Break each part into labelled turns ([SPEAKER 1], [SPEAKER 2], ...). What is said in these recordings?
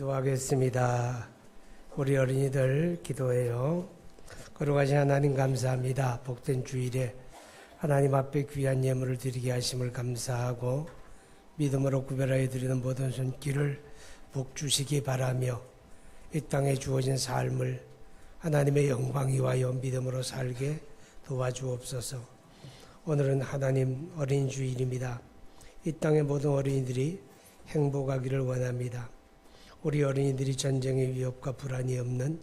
[SPEAKER 1] 기도하겠습니다. 우리 어린이들 기도해요. 거룩하신 하나님 감사합니다. 복된 주일에 하나님 앞에 귀한 예물을 드리게 하심을 감사하고 믿음으로 구별하여 드리는 모든 손길을 복 주시기 바라며 이 땅에 주어진 삶을 하나님의 영광 위하여 믿음으로 살게 도와주옵소서. 오늘은 하나님 어린이 주일입니다. 이 땅의 모든 어린이들이 행복하기를 원합니다. 우리 어린이들이 전쟁의 위협과 불안이 없는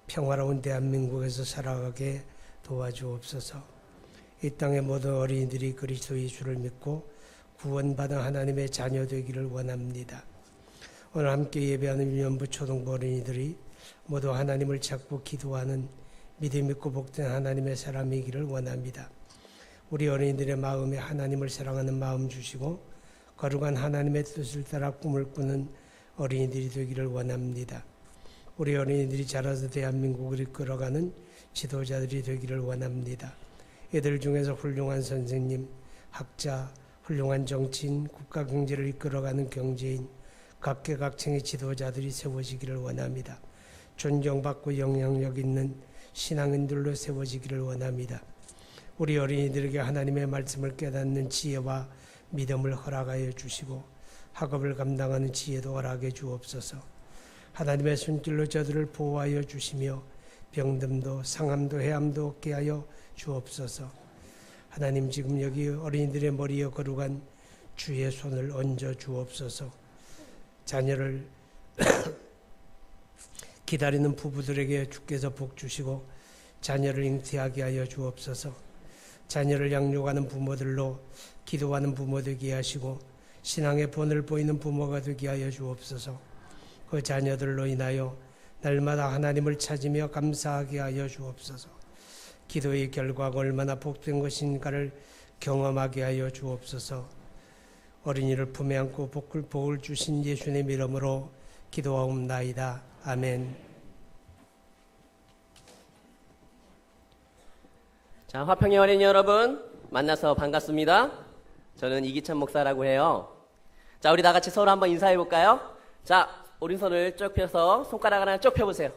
[SPEAKER 1] 평화로운 대한민국에서 살아가게 도와주옵소서. 이 땅의 모든 어린이들이 그리스도 예수를 믿고 구원받은 하나님의 자녀 되기를 원합니다. 오늘 함께 예배하는 유년부 초등부 어린이들이 모두 하나님을 찾고 기도하는 믿음 있고 복된 하나님의 사람이기를 원합니다. 우리 어린이들의 마음에 하나님을 사랑하는 마음 주시고 거룩한 하나님의 뜻을 따라 꿈을 꾸는 어린이들이 되기를 원합니다. 우리 어린이들이 자라서 대한민국을 이끌어가는 지도자들이 되기를 원합니다. 이들 중에서 훌륭한 선생님, 학자, 훌륭한 정치인, 국가 경제를 이끌어가는 경제인, 각계각층의 지도자들이 세워지기를 원합니다. 존경받고 영향력 있는 신앙인들로 세워지기를 원합니다. 우리 어린이들에게 하나님의 말씀을 깨닫는 지혜와 믿음을 허락하여 주시고 학업을 감당하는 지혜도 허락해 주옵소서. 하나님의 손길로 저들을 보호하여 주시며 병듦도 상함도 해함도 없게 하여 주옵소서. 하나님, 지금 여기 어린이들의 머리에 거룩한 주의 손을 얹어 주옵소서. 자녀를 기다리는 부부들에게 주께서 복 주시고 자녀를 잉태하게 하여 주옵소서. 자녀를 양육하는 부모들로 기도하는 부모 되게 하시고 신앙의 본을 보이는 부모가 되게 하여 주옵소서. 그 자녀들로 인하여 날마다 하나님을 찾으며 감사하게 하여 주옵소서. 기도의 결과가 얼마나 복된 것인가를 경험하게 하여 주옵소서. 어린이를 품에 안고 복을 주신 예수님 이름으로 기도하옵나이다. 아멘.
[SPEAKER 2] 자, 화평의 어린이 여러분 만나서 반갑습니다. 저는 이기찬 목사라고 해요. 자, 우리 다 같이 서로 한번 인사해 볼까요? 자, 오른손을 쭉 펴서 손가락 하나 쭉 펴보세요.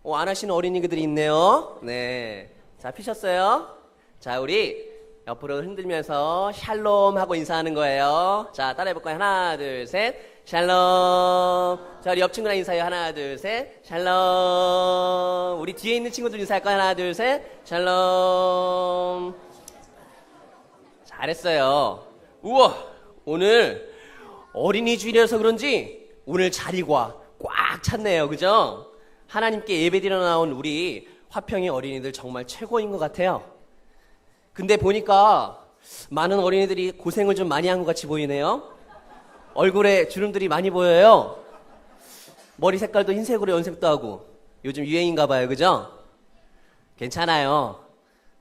[SPEAKER 2] 안 하시는 어린이들이 있네요. 네, 자, 피셨어요? 자, 우리 옆으로 흔들면서 샬롬 하고 인사하는 거예요. 자, 따라해 볼까요? 하나, 둘, 셋. 샬롬. 자, 우리 옆 친구랑 인사해요. 하나, 둘, 셋. 샬롬. 우리 뒤에 있는 친구들 인사할까요? 하나, 둘, 셋. 샬롬. 잘했어요. 우와, 오늘 어린이 주일이라서 그런지 오늘 자리가 꽉 찼네요. 그죠? 하나님께 예배드리러 나온 우리 화평의 어린이들 정말 최고인 것 같아요. 근데 보니까 많은 어린이들이 고생을 좀 많이 한 것 같이 보이네요. 얼굴에 주름들이 많이 보여요. 머리 색깔도 흰색으로 연색도 하고 요즘 유행인가 봐요. 그죠? 괜찮아요.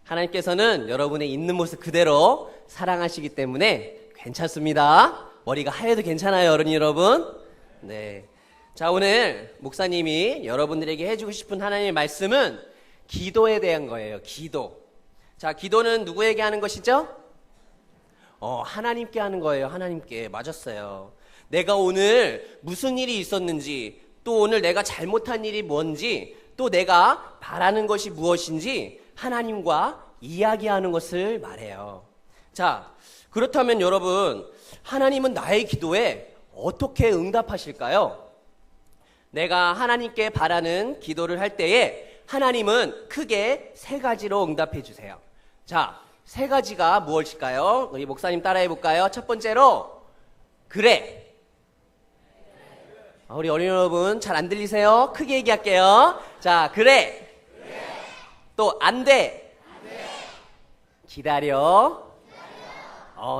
[SPEAKER 2] 하나님께서는 여러분의 있는 모습 그대로 사랑하시기 때문에 괜찮습니다. 머리가 하얘도 괜찮아요, 어린이 여러분. 네. 자, 오늘 목사님이 여러분들에게 해주고 싶은 하나님의 말씀은 기도에 대한 거예요. 기도. 자, 기도는 누구에게 하는 것이죠? 하나님께 하는 거예요. 하나님께. 맞았어요. 내가 오늘 무슨 일이 있었는지, 또 오늘 내가 잘못한 일이 뭔지, 또 내가 바라는 것이 무엇인지 하나님과 이야기하는 것을 말해요. 자, 그렇다면 여러분, 하나님은 나의 기도에 어떻게 응답하실까요? 내가 하나님께 바라는 기도를 할 때에 하나님은 크게 세 가지로 응답해 주세요. 자, 세 가지가 무엇일까요? 우리 목사님 따라해 볼까요? 첫 번째로, 그래. 우리 어린이 여러분 잘 안 들리세요? 크게 얘기할게요. 자, 그래. 또 안 돼. 기다려.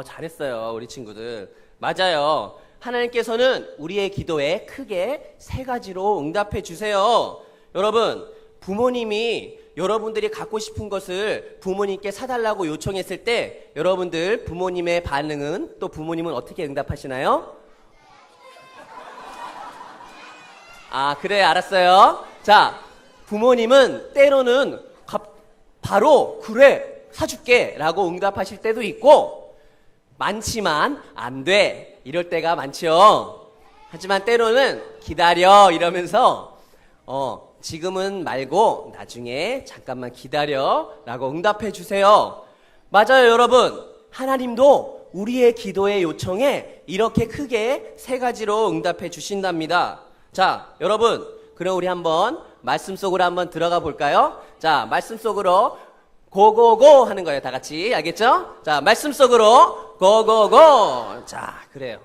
[SPEAKER 2] 잘했어요, 우리 친구들. 맞아요. 하나님께서는 우리의 기도에 크게 세 가지로 응답해 주세요. 여러분, 부모님이 여러분들이 갖고 싶은 것을 부모님께 사달라고 요청했을 때 여러분들 부모님의 반응은, 또 부모님은 어떻게 응답하시나요? 그래, 알았어요. 자, 부모님은 때로는 바로 그래, 사줄게 라고 응답하실 때도 있고, 많지만 안 돼 이럴 때가 많죠. 하지만 때로는 기다려 이러면서 지금은 말고 나중에 잠깐만 기다려 라고 응답해 주세요. 맞아요, 여러분. 하나님도 우리의 기도의 요청에 이렇게 크게 세 가지로 응답해 주신답니다. 자, 여러분, 그럼 우리 한번 말씀 속으로 한번 들어가 볼까요? 자, 말씀 속으로 고고고 하는 거예요. 다 같이. 알겠죠? 자, 말씀 속으로 고고고. 자, 그래요.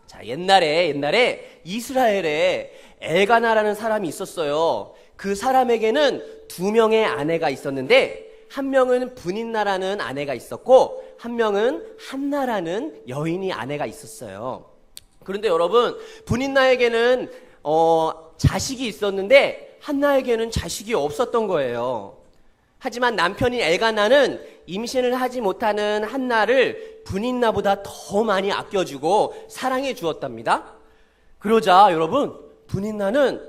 [SPEAKER 2] 자, 옛날에 이스라엘에 엘가나라는 사람이 있었어요. 그 사람에게는 2명의 아내가 있었는데 한 명은 분인나라는 아내가 있었고 한 명은 한나라는 여인이 아내가 있었어요. 그런데 여러분, 분인나에게는 자식이 있었는데 한나에게는 자식이 없었던 거예요. 하지만 남편인 엘가나는 임신을 하지 못하는 한나를 분인나보다 더 많이 아껴주고 사랑해 주었답니다. 그러자 여러분, 분인나는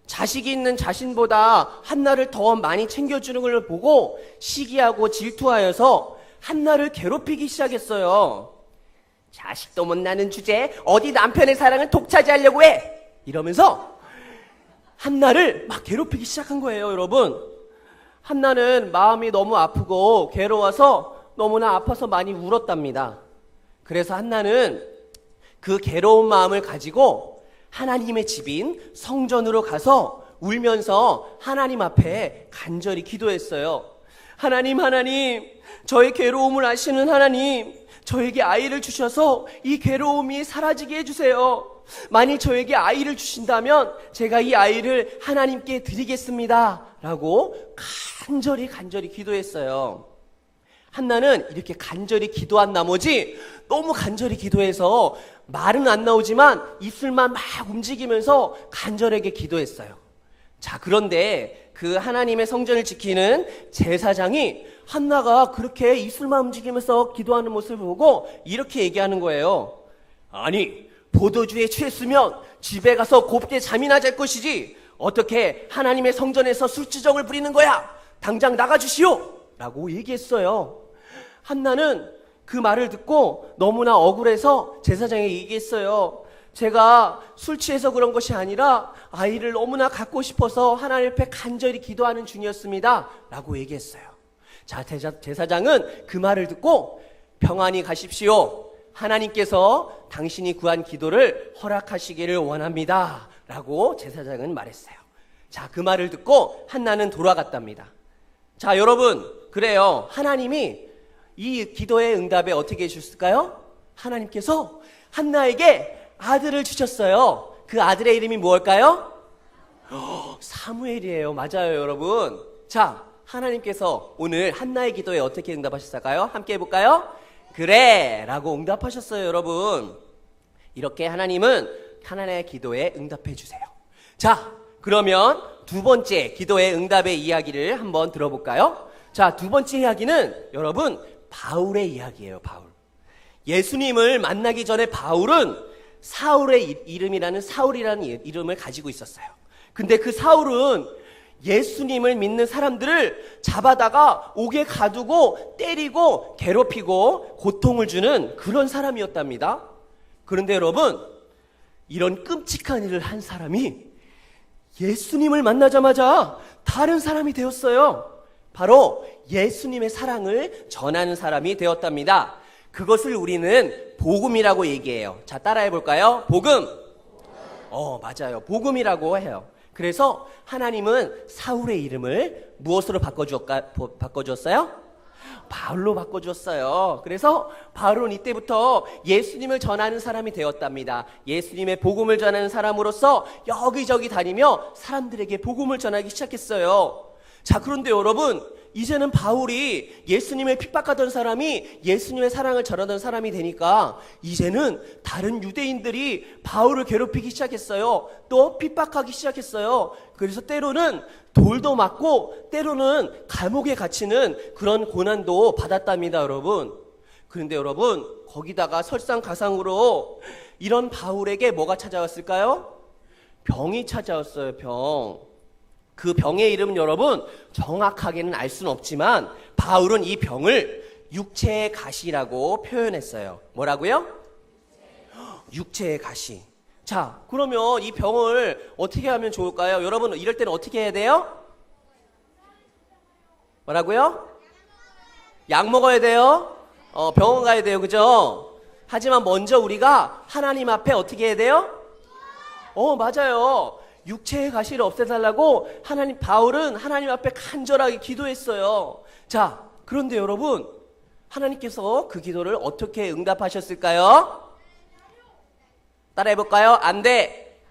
[SPEAKER 2] 자식이 있는 자신보다 한나를 더 많이 챙겨주는 걸 보고 시기하고 질투하여서 한나를 괴롭히기 시작했어요. 자식도 못 낳는 주제에 어디 남편의 사랑을 독차지하려고 해! 이러면서 한나를 막 괴롭히기 시작한 거예요, 여러분. 한나는 마음이 너무 아프고 괴로워서 너무나 아파서 많이 울었답니다. 그래서 한나는 그 괴로운 마음을 가지고 하나님의 집인 성전으로 가서 울면서 하나님 앞에 간절히 기도했어요. 하나님, 저의 괴로움을 아시는 하나님, 저에게 아이를 주셔서 이 괴로움이 사라지게 해주세요. 만일 저에게 아이를 주신다면 제가 이 아이를 하나님께 드리겠습니다 라고 간절히 기도했어요. 한나는 이렇게 간절히 기도한 나머지 너무 간절히 기도해서 말은 안 나오지만 입술만 막 움직이면서 간절하게 기도했어요. 자, 그런데 그 하나님의 성전을 지키는 제사장이 한나가 그렇게 입술만 움직이면서 기도하는 모습을 보고 이렇게 얘기하는 거예요. 아니, 포도주에 취했으면 집에 가서 곱게 잠이나 잘 것이지 어떻게 하나님의 성전에서 술주정을 부리는 거야? 당장 나가주시오! 라고 얘기했어요. 한나는 그 말을 듣고 너무나 억울해서 제사장에게 얘기했어요. 제가 술 취해서 그런 것이 아니라 아이를 너무나 갖고 싶어서 하나님 앞에 간절히 기도하는 중이었습니다. 라고 얘기했어요. 자, 제사장은 그 말을 듣고 평안히 가십시오. 하나님께서 당신이 구한 기도를 허락하시기를 원합니다. 라고 제사장은 말했어요. 자, 그 말을 듣고 한나는 돌아갔답니다. 자, 여러분, 그래요. 하나님이 이 기도의 응답에 어떻게 해주셨을까요? 하나님께서 한나에게 아들을 주셨어요. 그 아들의 이름이 무엇일까요? 사무엘이에요. 맞아요, 여러분. 자, 하나님께서 오늘 한나의 기도에 어떻게 응답하셨을까요? 함께 해볼까요? 그래! 라고 응답하셨어요, 여러분. 이렇게 하나님은 하나님의 기도에 응답해 주세요. 자, 그러면 두 번째 기도의 응답의 이야기를 한번 들어볼까요? 자, 두 번째 이야기는 여러분, 바울의 이야기예요, 바울. 예수님을 만나기 전에 바울은 사울의 사울이라는 이름을 가지고 있었어요. 근데 그 사울은 예수님을 믿는 사람들을 잡아다가 옥에 가두고 때리고 괴롭히고 고통을 주는 그런 사람이었답니다. 그런데 여러분, 이런 끔찍한 일을 한 사람이 예수님을 만나자마자 다른 사람이 되었어요. 바로 예수님의 사랑을 전하는 사람이 되었답니다. 그것을 우리는 복음이라고 얘기해요. 자, 따라해 볼까요? 복음. 맞아요. 복음이라고 해요. 그래서 하나님은 사울의 이름을 무엇으로 바꿔주었어요? 바울로 바꿔주었어요. 그래서 바울은 이때부터 예수님을 전하는 사람이 되었답니다. 예수님의 복음을 전하는 사람으로서 여기저기 다니며 사람들에게 복음을 전하기 시작했어요. 자, 그런데 여러분, 이제는 바울이 예수님을 핍박하던 사람이 예수님의 사랑을 전하던 사람이 되니까 이제는 다른 유대인들이 바울을 괴롭히기 시작했어요. 또 핍박하기 시작했어요. 그래서 때로는 돌도 맞고 때로는 감옥에 갇히는 그런 고난도 받았답니다, 여러분. 그런데 여러분, 거기다가 설상가상으로 이런 바울에게 뭐가 찾아왔을까요? 병이 찾아왔어요, 병. 그 병의 이름은 여러분 정확하게는 알 수는 없지만 바울은 이 병을 육체의 가시라고 표현했어요. 뭐라고요? 육체의 가시. 자, 그러면 이 병을 어떻게 하면 좋을까요? 여러분, 이럴 때는 어떻게 해야 돼요? 뭐라고요? 약 먹어야 돼요? 병원 가야 돼요. 그죠? 하지만 먼저 우리가 하나님 앞에 어떻게 해야 돼요? 맞아요. 육체의 가시를 없애달라고 바울은 하나님 앞에 간절하게 기도했어요. 자, 그런데 여러분, 하나님께서 그 기도를 어떻게 응답하셨을까요? 따라해볼까요? 안 돼.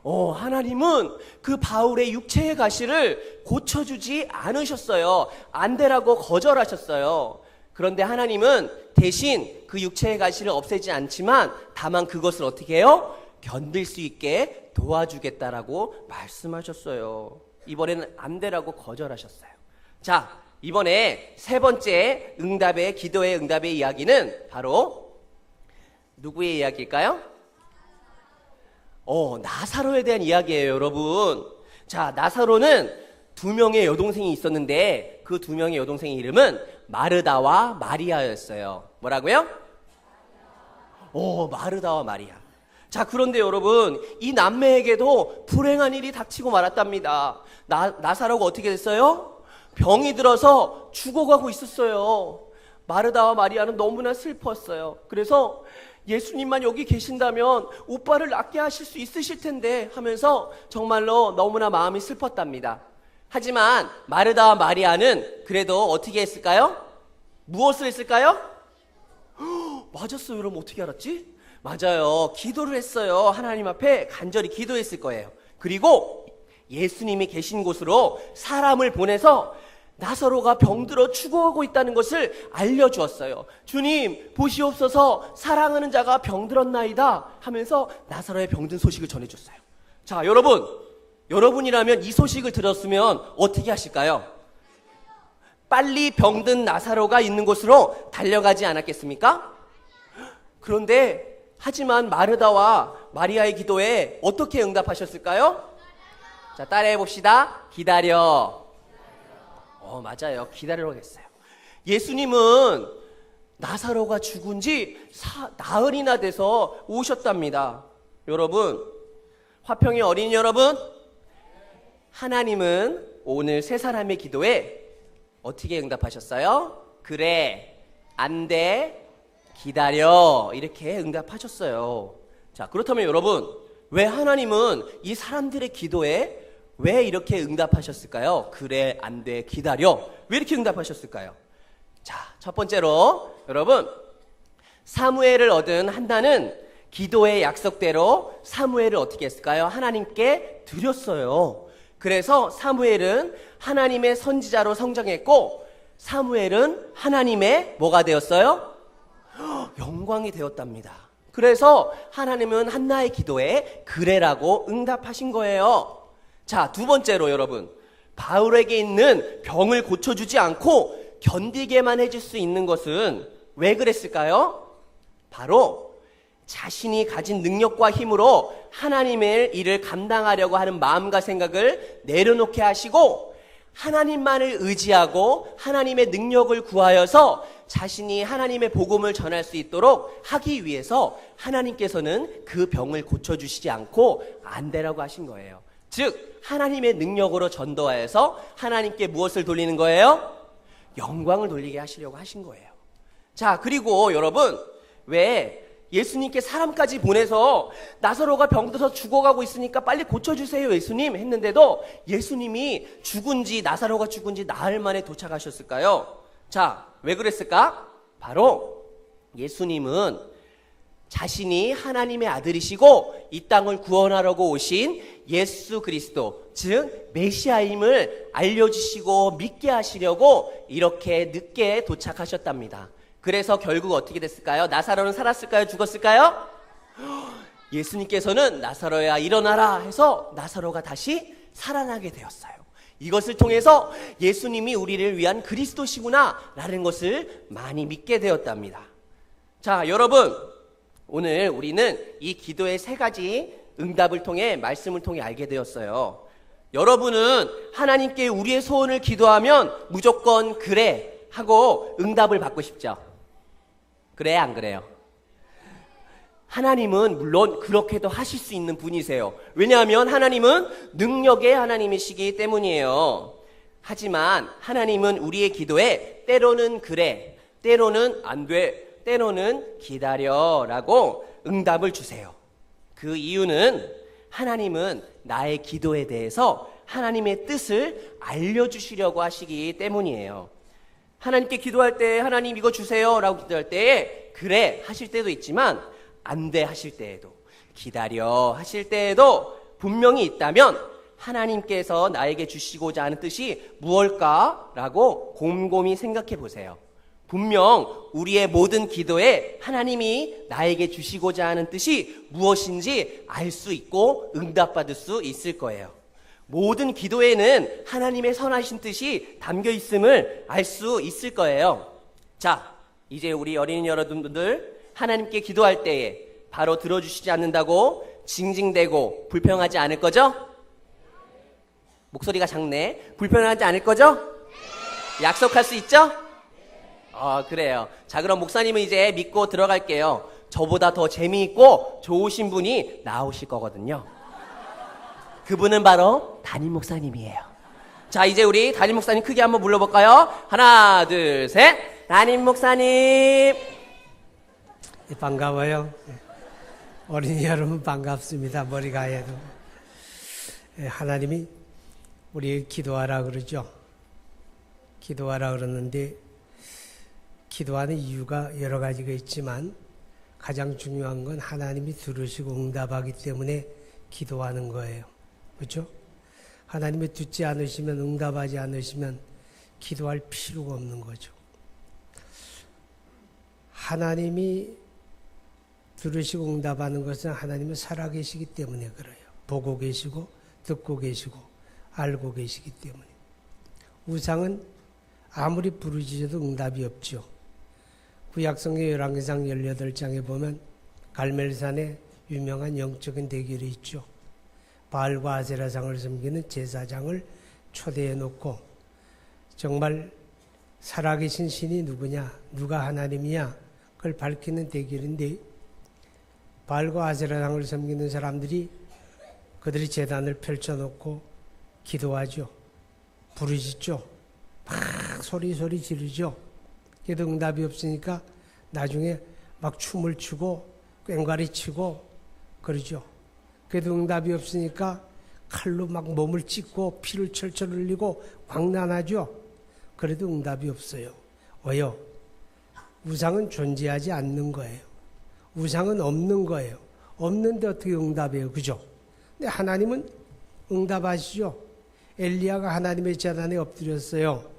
[SPEAKER 2] 하나님은 그 바울의 육체의 가시를 고쳐주지 않으셨어요. 안 되라고 거절하셨어요. 그런데 하나님은 대신 그 육체의 가시를 없애지 않지만 다만 그것을 어떻게 해요? 견딜 수 있게 도와주겠다라고 말씀하셨어요. 이번에는 안 되라고 거절하셨어요. 자, 이번에 세 번째 기도의 응답의 이야기는 바로 누구의 이야기일까요? 나사로에 대한 이야기예요, 여러분. 자, 나사로는 두 명의 여동생이 있었는데 그 두 명의 여동생의 이름은 마르다와 마리아였어요. 뭐라고요? 마르다와 마리아. 자, 그런데 여러분, 이 남매에게도 불행한 일이 닥치고 말았답니다. 나사로가 어떻게 됐어요? 병이 들어서 죽어가고 있었어요. 마르다와 마리아는 너무나 슬펐어요. 그래서 예수님만 여기 계신다면 오빠를 낫게 하실 수 있으실 텐데 하면서 정말로 너무나 마음이 슬펐답니다. 하지만 마르다와 마리아는 그래도 어떻게 했을까요? 무엇을 했을까요? 맞았어요. 여러분, 어떻게 알았지? 맞아요. 기도를 했어요. 하나님 앞에 간절히 기도했을 거예요. 그리고 예수님이 계신 곳으로 사람을 보내서 나사로가 병들어 죽어가고 있다는 것을 알려주었어요. 주님, 보시옵소서, 사랑하는 자가 병들었나이다 하면서 나사로의 병든 소식을 전해줬어요. 자, 여러분이라면 이 소식을 들었으면 어떻게 하실까요? 빨리 병든 나사로가 있는 곳으로 달려가지 않았겠습니까? 그런데 하지만 마르다와 마리아의 기도에 어떻게 응답하셨을까요? 자, 따라해 봅시다. 기다려. 맞아요. 기다리라고 했어요. 예수님은 나사로가 죽은 지 나흘이나 돼서 오셨답니다. 여러분, 화평의 어린이 여러분, 하나님은 오늘 세 사람의 기도에 어떻게 응답하셨어요? 그래, 안 돼, 기다려, 이렇게 응답하셨어요. 자, 그렇다면 여러분, 왜 하나님은 이 사람들의 기도에 왜 이렇게 응답하셨을까요? 그래, 안 돼, 기다려. 왜 이렇게 응답하셨을까요? 자, 첫 번째로 여러분, 사무엘을 얻은 한나는 기도의 약속대로 사무엘을 어떻게 했을까요? 하나님께 드렸어요. 그래서 사무엘은 하나님의 선지자로 성장했고 사무엘은 하나님의 뭐가 되었어요? 영광이 되었답니다. 그래서 하나님은 한나의 기도에 그래라고 응답하신 거예요. 자, 두 번째로 여러분, 바울에게 있는 병을 고쳐주지 않고 견디게만 해줄 수 있는 것은 왜 그랬을까요? 바로 자신이 가진 능력과 힘으로 하나님의 일을 감당하려고 하는 마음과 생각을 내려놓게 하시고 하나님만을 의지하고 하나님의 능력을 구하여서 자신이 하나님의 복음을 전할 수 있도록 하기 위해서 하나님께서는 그 병을 고쳐주시지 않고 안 되라고 하신 거예요. 즉 하나님의 능력으로 전도하여서 하나님께 무엇을 돌리는 거예요? 영광을 돌리게 하시려고 하신 거예요. 자, 그리고 여러분, 왜 예수님께 사람까지 보내서 나사로가 병들어서 죽어가고 있으니까 빨리 고쳐주세요 예수님 했는데도 예수님이 나사로가 죽은 지 나흘 만에 도착하셨을까요? 자, 왜 그랬을까? 바로 예수님은 자신이 하나님의 아들이시고 이 땅을 구원하려고 오신 예수 그리스도, 즉 메시아임을 알려주시고 믿게 하시려고 이렇게 늦게 도착하셨답니다. 그래서 결국 어떻게 됐을까요? 나사로는 살았을까요? 죽었을까요? 예수님께서는 나사로야 일어나라 해서 나사로가 다시 살아나게 되었어요. 이것을 통해서 예수님이 우리를 위한 그리스도시구나 라는 것을 많이 믿게 되었답니다. 자, 여러분, 오늘 우리는 이 기도의 세 가지 응답을 통해 말씀을 통해 알게 되었어요. 여러분은 하나님께 우리의 소원을 기도하면 무조건 그래 하고 응답을 받고 싶죠? 그래, 안 그래요? 하나님은 물론 그렇게도 하실 수 있는 분이세요. 왜냐하면 하나님은 능력의 하나님이시기 때문이에요. 하지만 하나님은 우리의 기도에 때로는 그래, 때로는 안 돼, 때로는 기다려라고 응답을 주세요. 그 이유는 하나님은 나의 기도에 대해서 하나님의 뜻을 알려주시려고 하시기 때문이에요. 하나님께 기도할 때 하나님 이거 주세요 라고 기도할 때에 그래 하실 때도 있지만 안 돼 하실 때에도, 기다려 하실 때에도 분명히 있다면 하나님께서 나에게 주시고자 하는 뜻이 무엇일까라고 곰곰이 생각해 보세요. 분명 우리의 모든 기도에 하나님이 나에게 주시고자 하는 뜻이 무엇인지 알 수 있고 응답받을 수 있을 거예요. 모든 기도에는 하나님의 선하신 뜻이 담겨 있음을 알 수 있을 거예요. 자, 이제 우리 어린이 여러분들 하나님께 기도할 때에 바로 들어주시지 않는다고 징징대고 불평하지 않을 거죠? 목소리가 작네. 불평하지 않을 거죠? 약속할 수 있죠? 그래요. 자, 그럼 목사님은 이제 믿고 들어갈게요. 저보다 더 재미있고 좋으신 분이 나오실 거거든요. 그분은 바로 담임 목사님이에요. 자, 이제 우리 담임 목사님 크게 한번 불러볼까요? 하나, 둘, 셋. 담임 목사님.
[SPEAKER 1] 반가워요. 어린이 여러분 반갑습니다. 머리가 해도. 하나님이 우리 기도하라 그러죠. 기도하라 그러는데 기도하는 이유가 여러 가지가 있지만 가장 중요한 건 하나님이 들으시고 응답하기 때문에 기도하는 거예요. 그렇죠? 하나님이 듣지 않으시면, 응답하지 않으시면 기도할 필요가 없는 거죠. 하나님이 들으시고 응답하는 것은 하나님은 살아계시기 때문에 그래요. 보고 계시고 듣고 계시고 알고 계시기 때문에. 우상은 아무리 부르짖어도 응답이 없죠. 구약성경 열왕기상 18장에 보면 갈멜산에 유명한 영적인 대결이 있죠. 바알과 아세라상을 섬기는 제사장을 초대해 놓고 정말 살아계신 신이 누구냐, 누가 하나님이냐, 그걸 밝히는 대결인데 바알과 아세라상을 섬기는 사람들이 그들이 제단을 펼쳐놓고 기도하죠. 부르짖죠. 막 소리 지르죠. 그래도 응답이 없으니까 나중에 막 춤을 추고 꽹과리 치고 그러죠. 그래도 응답이 없으니까 칼로 막 몸을 찢고 피를 철철 흘리고 광난하죠. 그래도 응답이 없어요. 왜요? 우상은 존재하지 않는 거예요. 우상은 없는 거예요. 없는데 어떻게 응답해요? 그죠? 근데 하나님은 응답하시죠. 엘리야가 하나님의 제단에 엎드렸어요.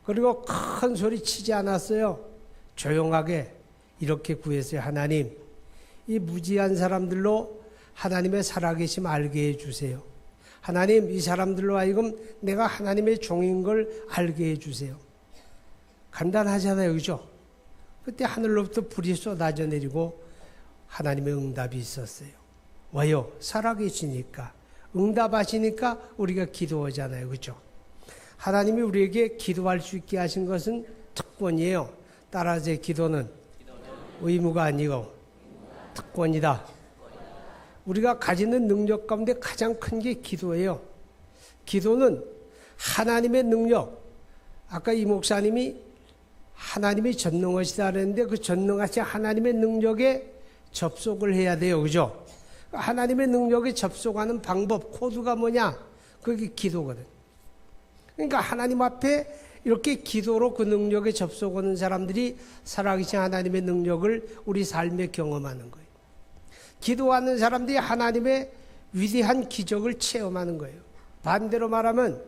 [SPEAKER 1] 그리고 큰 소리 치지 않았어요. 조용하게 이렇게 구했어요. 하나님, 이 무지한 사람들로 하나님의 살아계심 알게 해주세요. 하나님, 이 사람들로 하여금 내가 하나님의 종인 걸 알게 해주세요. 간단하잖아요. 그죠? 그때 하늘로부터 불이 쏟아져 내리고 하나님의 응답이 있었어요. 왜요? 살아계시니까. 응답하시니까 우리가 기도하잖아요. 그죠? 하나님이 우리에게 기도할 수 있게 하신 것은 특권이에요. 따라서 기도는 의무가 아니고 특권이다. 우리가 가지는 능력 가운데 가장 큰 게 기도예요. 기도는 하나님의 능력. 아까 이 목사님이 하나님이 전능하시다 그랬는데 그 전능하신 하나님의 능력에 접속을 해야 돼요. 그죠? 하나님의 능력에 접속하는 방법, 코드가 뭐냐? 그게 기도거든. 그러니까 하나님 앞에 이렇게 기도로 그 능력에 접속하는 사람들이 살아계신 하나님의 능력을 우리 삶에 경험하는 거예요. 기도하는 사람들이 하나님의 위대한 기적을 체험하는 거예요. 반대로 말하면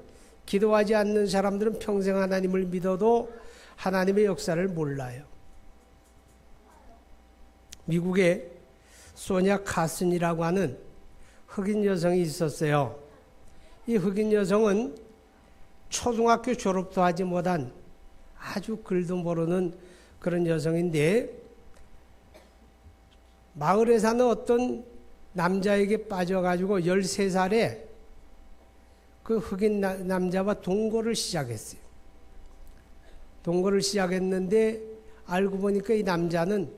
[SPEAKER 1] 기도하지 않는 사람들은 평생 하나님을 믿어도 하나님의 역사를 몰라요. 미국에 소냐 카슨이라고 하는 흑인 여성이 있었어요. 이 흑인 여성은 초등학교 졸업도 하지 못한 아주 글도 모르는 그런 여성인데 마을에 사는 어떤 남자에게 빠져가지고 13살에 그 흑인 남자와 동거를 시작했어요. 동거를 시작했는데 알고 보니까 이 남자는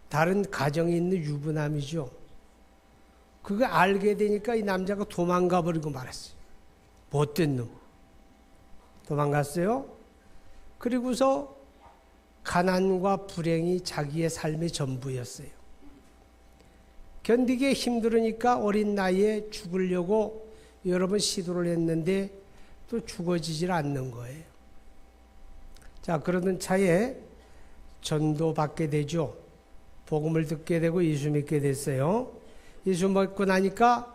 [SPEAKER 1] 다른 가정에 있는 유부남이죠. 그거 알게 되니까 이 남자가 도망가 버리고 말았어요. 못된 놈. 도망갔어요. 그리고서 가난과 불행이 자기의 삶의 전부였어요. 견디기 힘들으니까 어린 나이에 죽으려고 여러 번 시도를 했는데 또 죽어지질 않는 거예요. 자, 그러던 차에 전도 받게 되죠. 복음을 듣게 되고 예수 믿게 됐어요. 예수 믿고 나니까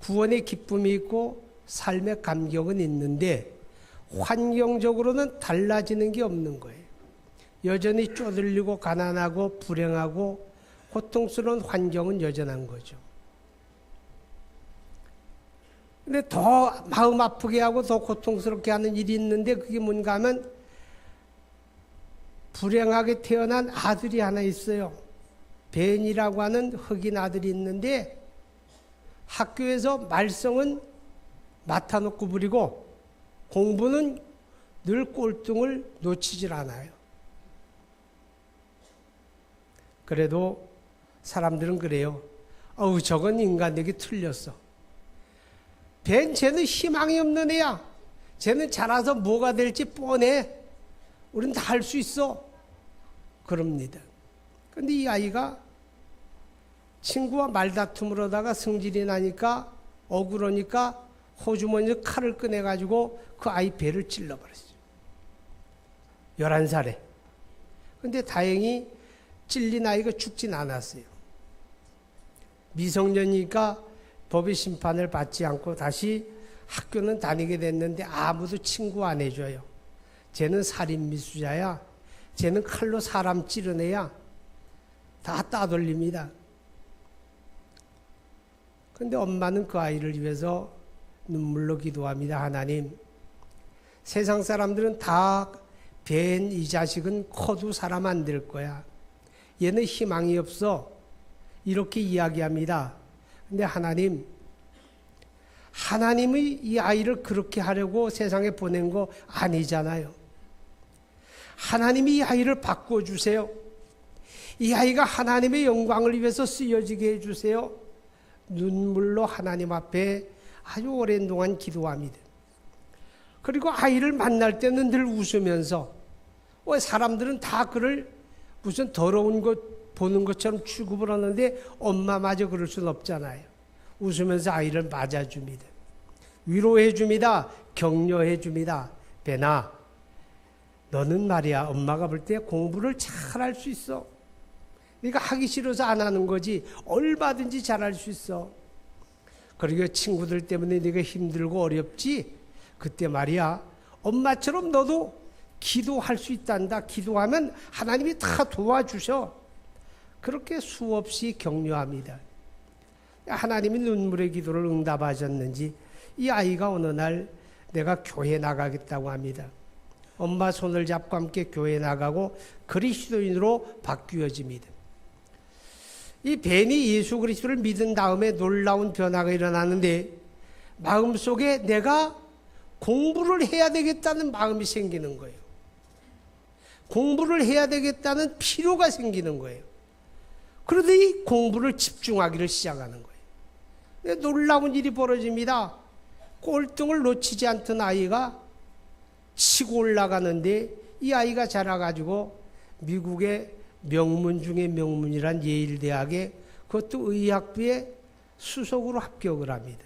[SPEAKER 1] 구원의 기쁨이 있고 삶의 감격은 있는데 환경적으로는 달라지는 게 없는 거예요. 여전히 쪼들리고 가난하고 불행하고 고통스러운 환경은 여전한 거죠. 근데 더 마음 아프게 하고 더 고통스럽게 하는 일이 있는데 그게 뭔가 하면 불행하게 태어난 아들이 하나 있어요. 벤이라고 하는 흑인 아들이 있는데 학교에서 말썽은 맡아놓고 부리고 공부는 늘 꼴등을 놓치질 않아요. 그래도 사람들은 그래요. 어우, 저건 인간에게 틀렸어. 벤 쟤는 희망이 없는 애야. 쟤는 자라서 뭐가 될지 뻔해. 우린 다 할 수 있어. 그럽니다. 근데 이 아이가 친구와 말다툼을 하다가 성질이 나니까 억울하니까 호주머니에서 칼을 꺼내가지고 그 아이 배를 찔러버렸어요. 11살에. 근데 다행히 찔린 아이가 죽진 않았어요. 미성년이니까 법의 심판을 받지 않고 다시 학교는 다니게 됐는데 아무도 친구 안 해줘요. 쟤는 살인미수자야. 쟤는 칼로 사람 찌른 애야. 다 따돌립니다. 근데 엄마는 그 아이를 위해서 눈물로 기도합니다. 하나님, 세상 사람들은 다 벤 이 자식은 커도 사람 안 될 거야. 얘는 희망이 없어. 이렇게 이야기합니다. 근데 하나님이 이 아이를 그렇게 하려고 세상에 보낸 거 아니잖아요. 하나님이 이 아이를 바꿔주세요. 이 아이가 하나님의 영광을 위해서 쓰여지게 해주세요. 눈물로 하나님 앞에 아주 오랜 동안 기도합니다. 그리고 아이를 만날 때는 늘 웃으면서 왜 사람들은 다 그를 무슨 더러운 것 보는 것처럼 취급을 하는데 엄마마저 그럴 수는 없잖아요. 웃으면서 아이를 맞아줍니다. 위로해줍니다. 격려해줍니다. 배나, 너는 말이야 엄마가 볼 때 공부를 잘할 수 있어. 네가 하기 싫어서 안 하는 거지 얼마든지 잘할 수 있어. 그리고 친구들 때문에 네가 힘들고 어렵지. 그때 말이야 엄마처럼 너도 기도할 수 있단다. 기도하면 하나님이 다 도와주셔. 그렇게 수없이 격려합니다. 하나님이 눈물의 기도를 응답하셨는지 이 아이가 어느 날 내가 교회 나가겠다고 합니다. 엄마 손을 잡고 함께 교회 나가고 그리스도인으로 바뀌어집니다. 이 벤이 예수 그리스도를 믿은 다음에 놀라운 변화가 일어나는데 마음속에 내가 공부를 해야 되겠다는 마음이 생기는 거예요. 공부를 해야 되겠다는 필요가 생기는 거예요. 그런데 이 공부를 집중하기를 시작하는 거예요. 놀라운 일이 벌어집니다. 꼴등을 놓치지 않던 아이가 치고 올라가는데 이 아이가 자라가지고 미국의 명문 중에 명문이란 예일대학에 그것도 의학부의 수석으로 합격을 합니다.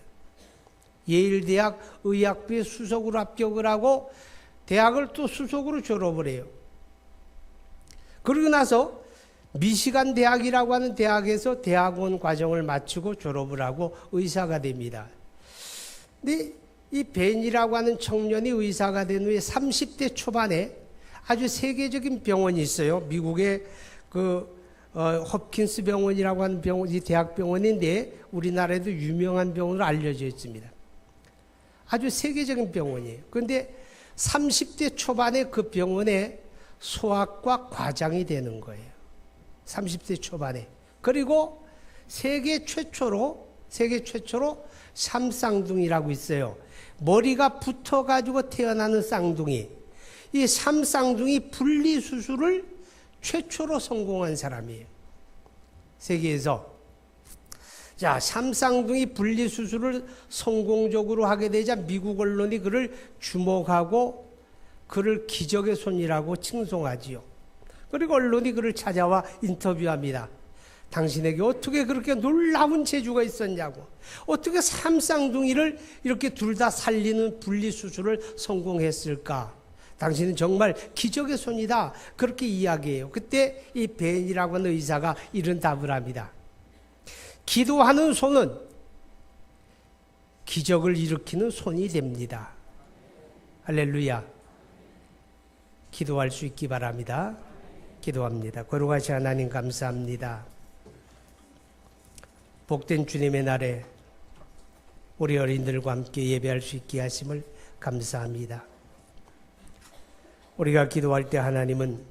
[SPEAKER 1] 예일대학 의학부의 수석으로 합격을 하고 대학을 또 수석으로 졸업을 해요. 그러고 나서 미시간 대학이라고 하는 대학에서 대학원 과정을 마치고 졸업을 하고 의사가 됩니다. 근데 이 벤이라고 하는 청년이 의사가 된 후에 30대 초반에 아주 세계적인 병원이 있어요. 미국의 홉킨스 병원이라고 하는 병원이 대학병원인데 우리나라에도 유명한 병원으로 알려져 있습니다. 아주 세계적인 병원이에요. 그런데 30대 초반에 그 병원에 소아과 과장이 되는 거예요. 30대 초반에. 그리고 세계 최초로 삼쌍둥이라고 있어요. 머리가 붙어가지고 태어나는 쌍둥이. 이 삼쌍둥이 분리수술을 최초로 성공한 사람이에요. 세계에서. 자, 삼쌍둥이 분리수술을 성공적으로 하게 되자 미국 언론이 그를 주목하고 그를 기적의 손이라고 칭송하지요. 그리고 언론이 그를 찾아와 인터뷰합니다. 당신에게 어떻게 그렇게 놀라운 재주가 있었냐고. 어떻게 삼쌍둥이를 이렇게 둘 다 살리는 분리수술을 성공했을까. 당신은 정말 기적의 손이다. 그렇게 이야기해요. 그때 이 벤이라고 하는 의사가 이런 답을 합니다. 기도하는 손은 기적을 일으키는 손이 됩니다. 할렐루야. 기도할 수 있기 바랍니다. 기도합니다. 거룩하신 하나님 감사합니다. 복된 주님의 날에 우리 어린들과 함께 예배할 수 있게 하심을 감사합니다. 우리가 기도할 때 하나님은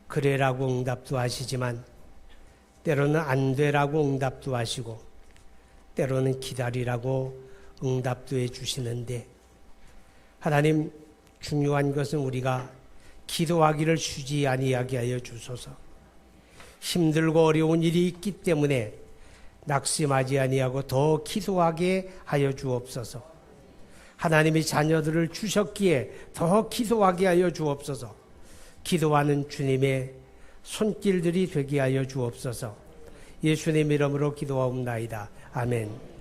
[SPEAKER 1] 그래라고 응답도 하시지만 때로는 안 되라고 응답도 하시고 때로는 기다리라고 응답도 해주시는데 하나님 중요한 것은 우리가 기도하기를 쉬지 아니하게 하여 주소서. 힘들고 어려운 일이 있기 때문에 낙심하지 아니하고 더 기도하게 하여 주옵소서. 하나님이 자녀들을 주셨기에 더 기도하게 하여 주옵소서. 기도하는 주님의 손길들이 되게 하여 주옵소서. 예수님 이름으로 기도하옵나이다. 아멘.